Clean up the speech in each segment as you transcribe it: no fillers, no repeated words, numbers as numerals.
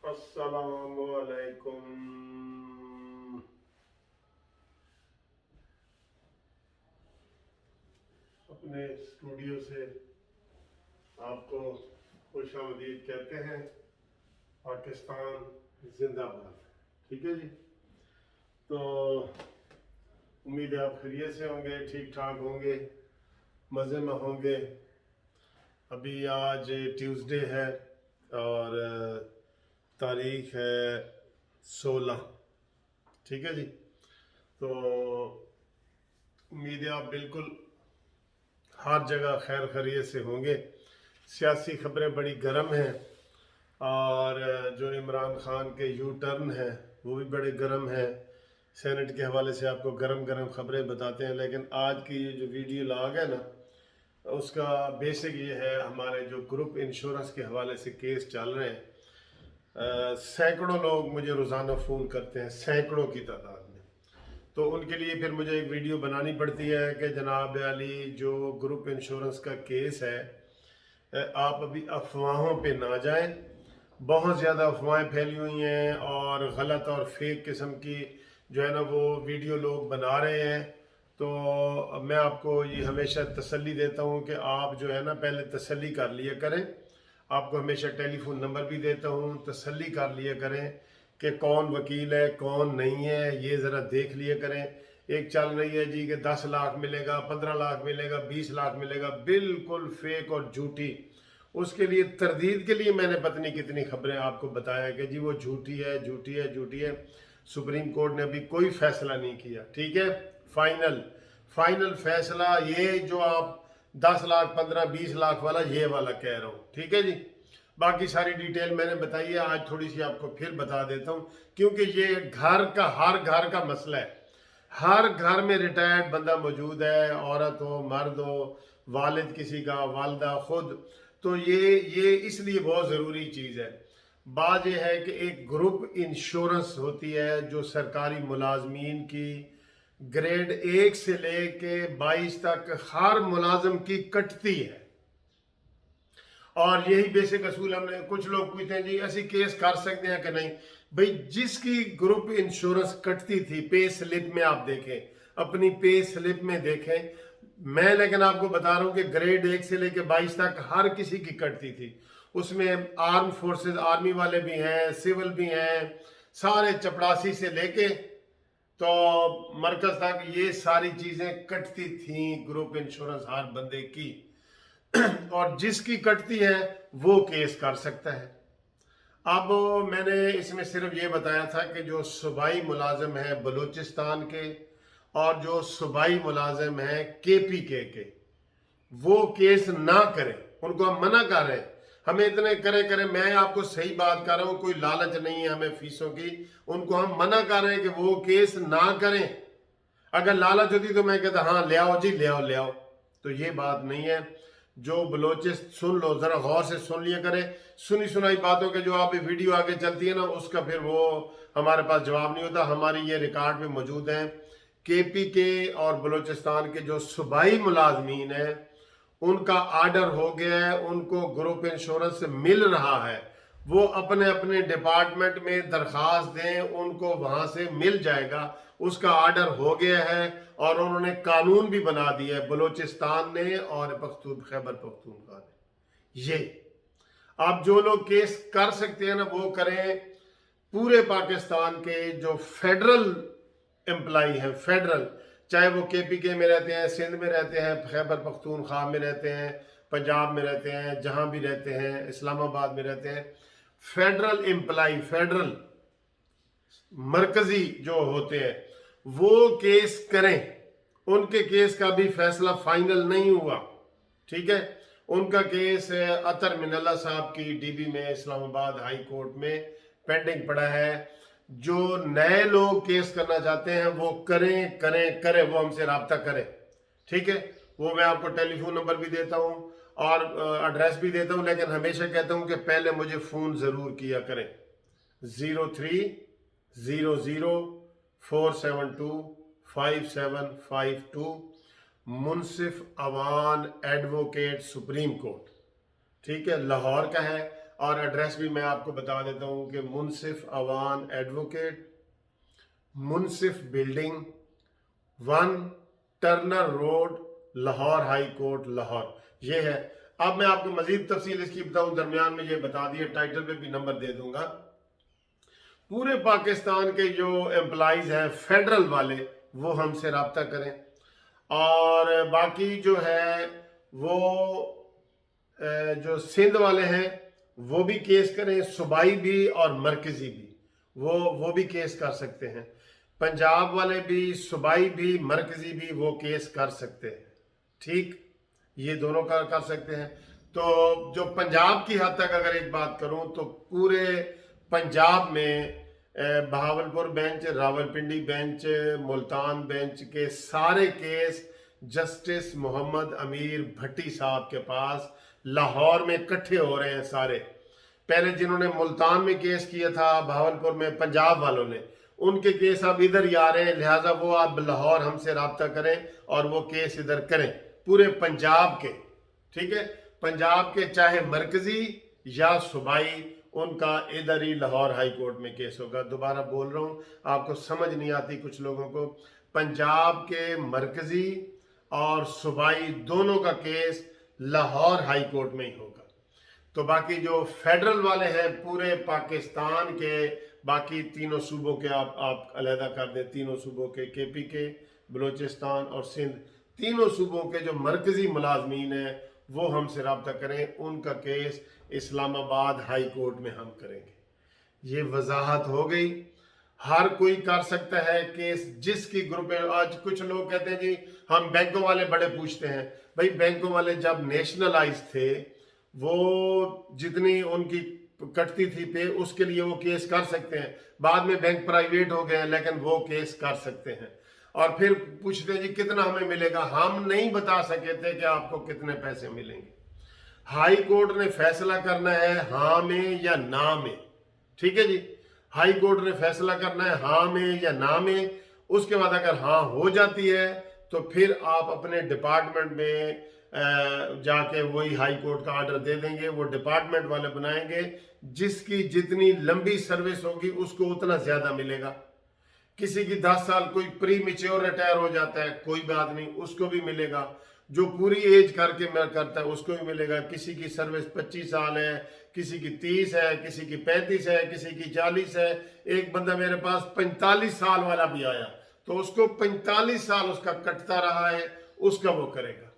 अस्सलामुअलैकुम। अपने स्टूडियो से आपको खुशामदीद कहते हैं। पाकिस्तान जिंदाबाद। ठीक है जी। तो उम्मीद है आप खैरियत से होंगे, ठीक ठाक होंगे, मज़े में होंगे। अभी आज ट्यूसडे है और तारीख है 16। ठीक है जी। तो उम्मीद है आप बिल्कुल हर जगह खैर खैरियत से होंगे। सियासी खबरें बड़ी गर्म हैं और जो इमरान खान के यू टर्न है वो भी बड़े गर्म हैं। सेनेट के हवाले से आपको गर्म गर्म खबरें बताते हैं। लेकिन आज की ये जो वीडियो लॉग है ना, उसका बेसिक ये है, हमारे जो ग्रुप इंश्योरेंस के हवाले से केस चल रहे हैं। सैकड़ों लोग मुझे रोज़ाना फ़ोन करते हैं, सैकड़ों की तादाद में। तो उनके लिए फिर मुझे एक वीडियो बनानी पड़ती है कि जनाब अली, जो ग्रुप इंश्योरेंस का केस है, आप अभी अफवाहों पे ना जाएं। बहुत ज़्यादा अफवाहें फैली हुई हैं और गलत और फेक किस्म की जो है ना वो वीडियो लोग बना रहे हैं। तो मैं आपको ये हमेशा तसल्ली देता हूँ कि आप जो है ना पहले तसल्ली कर लिया करें। आपको हमेशा टेलीफोन नंबर भी देता हूँ, तसल्ली कर लिया करें कि कौन वकील है कौन नहीं है, ये ज़रा देख लिया करें। एक चल रही है जी कि 10 लाख मिलेगा, 15 लाख मिलेगा, 20 लाख मिलेगा, बिल्कुल फेक और झूठी। उसके लिए तरदीद के लिए मैंने पता नहीं कितनी खबरें आपको बताया कि जी वो झूठी है, झूठी है, झूठी है। सुप्रीम कोर्ट ने अभी कोई फैसला नहीं किया। ठीक है, फाइनल फैसला ये जो आप 10 लाख 15 20 लाख वाला, ये वाला कह रहा हूँ। ठीक है जी। बाकी सारी डिटेल मैंने बताई है, आज थोड़ी सी आपको फिर बता देता हूँ क्योंकि ये हर घर का मसला है। हर घर में रिटायर्ड बंदा मौजूद है, औरत हो मर्द हो, वालिद किसी का, वालदा खुद। तो ये इसलिए बहुत ज़रूरी चीज़ है। बात यह है कि एक ग्रुप इंश्योरेंस होती है जो सरकारी मुलाजमीन की ग्रेड 1 से लेके 22 तक हर मुलाजम की कटती है। और यही बेसिक असूल हमने, कुछ लोग पूछते हैं जी ऐसी केस कर सकते हैं कि नहीं। भाई जिसकी ग्रुप इंश्योरेंस कटती थी, पे स्लिप में आप देखें, अपनी पे स्लिप में देखें। मैं लेकिन आपको बता रहा हूं कि ग्रेड 1 से लेकर 22 तक हर किसी की कटती थी। उसमें आर्म फोर्सेस, आर्मी वाले भी हैं, सिविल भी हैं, सारे चपड़ासी से लेके तो मरकज तक ये सारी चीजें कटती थी ग्रुप इंश्योरेंस हर बंदे की। और जिसकी कटती है वो केस कर सकता है। अब मैंने इसमें सिर्फ ये बताया था कि जो सूबाई मुलाजिम है बलूचिस्तान के और जो सूबाई मुलाजिम है KPK के, वो केस ना करें। उनको हम मना कर रहे हैं, हमें इतने करें। मैं आपको सही बात कर रहा हूं, कोई लालच नहीं है हमें फीसों की। उनको हम मना कर रहे हैं कि वो केस ना करें। अगर लालच होती तो मैं कहता हाँ ले आओ जी, ले आओ। तो ये बात नहीं है। जो बलोचिस्त सुन लो, जरा गौर से सुन लिया करें। सुनी सुनाई बातों के जो आप वीडियो आगे चलती है ना, उसका फिर वो हमारे पास जवाब नहीं होता। हमारी ये रिकॉर्ड में मौजूद है। KPK और बलोचिस्तान के जो सूबाई मुलाजमीन है उनका आर्डर हो गया है, उनको ग्रुप इंश्योरेंस मिल रहा है। वो अपने अपने डिपार्टमेंट में दरखास्त दें, उनको वहां से मिल जाएगा। उसका आर्डर हो गया है और उन्होंने कानून भी बना दिया है, बलूचिस्तान ने और खैबर पख्तूनख्वा ने। ये आप जो लोग केस कर सकते हैं ना वो करें। पूरे पाकिस्तान के जो फेडरल एम्प्लाई हैं, फेडरल, चाहे वो KPK में रहते हैं, सिंध में रहते हैं, खैबर पख्तूनख्वा में रहते हैं, पंजाब में रहते हैं, जहां भी रहते हैं, इस्लामाबाद में रहते हैं, फेडरल एम्प्लाई, फेडरल मरकजी जो होते हैं वो केस करें। उनके केस का भी फैसला फाइनल नहीं हुआ। ठीक है, उनका केस अतर मिनल्ला साहब की DB में इस्लामाबाद हाई कोर्ट में पेंडिंग पड़ा है। जो नए लोग केस करना चाहते हैं वो करें, वो हमसे रब्ता करें। ठीक है, वो मैं आपको टेलीफोन नंबर भी देता हूं और एड्रेस भी देता हूं, लेकिन हमेशा कहता हूं कि पहले मुझे फोन जरूर किया करें। 03004725 5752। मुनसिफ अवान एडवोकेट सुप्रीम कोर्ट, ठीक है, लाहौर का है। और एड्रेस भी मैं आपको बता देता हूँ कि Munsif Awan advocate, Munsif building, 1 Turner Road, Lahore High Court, Lahore, ये है। अब मैं आपको मजीद तफसील इसकी बताऊं, दरमियान में ये बता दिया, टाइटल पे भी नंबर दे दूंगा। पूरे पाकिस्तान के जो एम्प्लॉइज हैं फेडरल वाले, वो हमसे रब्ता करें, और बाकी जो है वो जो सिंध वाले हैं वो भी केस करें, सूबाई भी और मरकजी भी, वो भी केस कर सकते हैं। पंजाब वाले भी, सूबाई भी, मरकजी भी वो केस कर सकते हैं, ठीक, ये दोनों कर सकते हैं। तो जो पंजाब की हद तक अगर एक बात करूं तो पूरे पंजाब में Bahawalpur bench, Rawalpindi bench, Multan bench के सारे केस जस्टिस मोहम्मद अमीर भट्टी साहब के पास लाहौर में इकट्ठे हो रहे हैं सारे। पहले जिन्होंने मुल्तान में केस किया था बहावलपुर में पंजाब वालों ने, उनके केस अब इधर ही आ रहे हैं, लिहाजा वो आप लाहौर हमसे रब्ता करें और वो केस इधर करें पूरे पंजाब के, ठीक है। पंजाब के चाहे मरकजी या सूबाई, उनका इधर ही लाहौर हाई कोर्ट में केस होगा। दोबारा बोल रहा हूँ, आपको समझ नहीं आती कुछ लोगों को, पंजाब के मरकजी और सूबाई दोनों का केस लाहौर हाई कोर्ट में ही होगा। तो बाकी जो फेडरल वाले हैं पूरे पाकिस्तान के, बाकी तीनों सूबों के आप अलहदा कर दें, तीनों सूबों के, केपी के, बलूचिस्तान और सिंध, तीनों सूबों के जो मरकजी मुलाजमीन हैं वो हमसे रब्ता करें, उनका केस इस्लामाबाद हाई कोर्ट में हम करेंगे। ये वजाहत हो गई। हर कोई कर सकता है केस, जिसकी ग्रुप है। आज कुछ लोग कहते हैं जी हम बैंकों वाले बड़े पूछते हैं, भाई बैंकों वाले जब नेशनलाइज थे वो जितनी उनकी कटती थी पे, उसके लिए वो केस कर सकते हैं। बाद में बैंक प्राइवेट हो गए हैं लेकिन वो केस कर सकते हैं। और फिर पूछते हैं जी कितना हमें मिलेगा, हम नहीं बता सके थे कि आपको कितने पैसे मिलेंगे। हाई कोर्ट ने फैसला करना है हाँ में या ना में, ठीक है जी। हाई कोर्ट ने फैसला करना है हाँ में या ना में। उसके बाद अगर हाँ हो जाती है तो फिर आप अपने डिपार्टमेंट में जाके वही हाई कोर्ट का ऑर्डर दे देंगे, वो डिपार्टमेंट वाले बनाएंगे। जिसकी जितनी लंबी सर्विस होगी उसको उतना ज्यादा मिलेगा। किसी की 10 साल, कोई प्री मेच्योर रिटायर हो जाता है, कोई बात नहीं, उसको भी मिलेगा। जो पूरी एज करके करता है उसको भी मिलेगा। किसी की सर्विस 25 साल है, किसी की 30 है, किसी की 35 है, किसी की 40 है। एक बंदा मेरे पास 45 साल वाला भी आया, तो उसको 45 साल उसका कटता रहा है, उसका वो करेगा,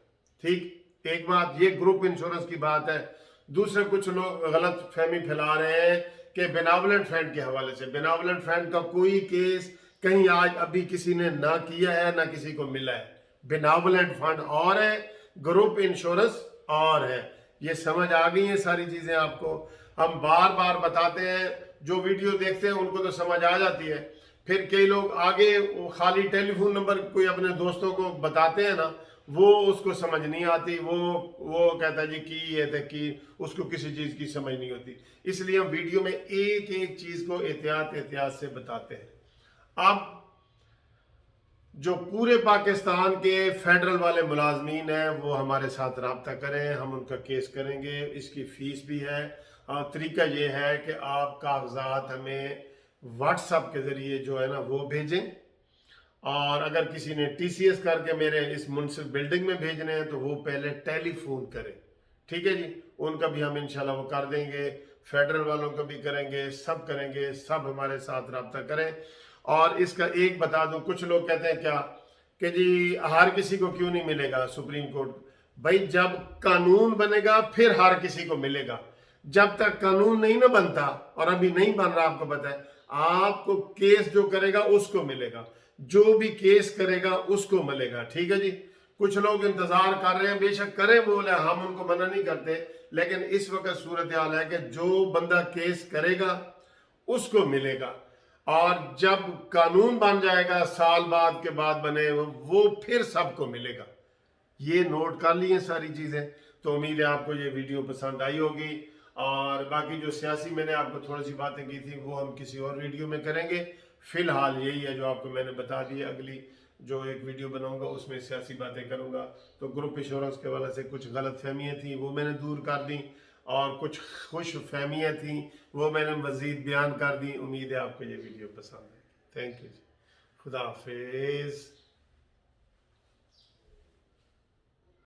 ठीक। एक बात ये ग्रुप इंश्योरेंस की बात है। दूसरे कुछ लोग गलत फहमी फैला रहे हैं कि बेनावलेंट फंड के हवाले से, बेनावलेंट फंड का कोई केस कहीं आज अभी किसी ने ना किया है ना किसी को मिला है। बेनावलेंट फंड और है, ग्रुप इंश्योरेंस और है। ये समझ आ गई है सारी चीजें आपको। हम बार बार बताते हैं, जो वीडियो देखते हैं उनको तो समझ आ जाती है। फिर कई लोग आगे खाली टेलीफोन नंबर कोई अपने दोस्तों को बताते हैं ना, वो उसको समझ नहीं आती, वो कहता है जी की है तो की, उसको किसी चीज की समझ नहीं होती। इसलिए हम वीडियो में एक एक चीज को एहतियात से बताते हैं। अब जो पूरे पाकिस्तान के फेडरल वाले मुलाजमीन हैं वो हमारे साथ रब्ता करें, हम उनका केस करेंगे। इसकी फीस भी है। और तरीका ये है कि आप कागजात हमें व्हाट्सएप के ज़रिए जो है ना वो भेजें, और अगर किसी ने टीसीएस करके मेरे इस मुनसिफ बिल्डिंग में भेजने हैं तो वो पहले टेलीफोन करें, ठीक है जी। उनका भी हम इंशाल्लाह वो कर देंगे, फेडरल वालों का भी करेंगे, सब करेंगे, सब हमारे साथ रब्ता करें। और इसका एक बता दूं, कुछ लोग कहते हैं क्या कि जी हर किसी को क्यों नहीं मिलेगा सुप्रीम कोर्ट। भाई जब कानून बनेगा फिर हर किसी को मिलेगा। जब तक कानून नहीं ना बनता, और अभी नहीं बन रहा, आपको पता है, आपको केस जो करेगा उसको मिलेगा, जो भी केस करेगा उसको मिलेगा, ठीक है जी। कुछ लोग इंतजार कर रहे हैं, बेशक करें, बोले हम उनको मना नहीं करते, लेकिन इस वक्त सूरत हाल है कि जो बंदा केस करेगा उसको मिलेगा। और जब कानून बन जाएगा, साल बाद के बाद बने, वो फिर सबको मिलेगा। ये नोट कर लिए सारी चीजें। तो उम्मीद है आपको ये वीडियो पसंद आई होगी। और बाकी जो सियासी मैंने आपको थोड़ी सी बातें की थी वो हम किसी और वीडियो में करेंगे। फिलहाल यही है जो आपको मैंने बता दिया। अगली जो एक वीडियो बनाऊंगा उसमें सियासी बातें करूंगा। तो ग्रुप इंश्योरेंस के हवाले से कुछ गलत फहमियाँ थी वो मैंने दूर कर दी, और कुछ खुश फहमियाँ थी वो मैंने मज़ीद बयान कर दी। उम्मीद है आपको ये वीडियो पसंद है। थैंक यू, खुदा हाफिज़।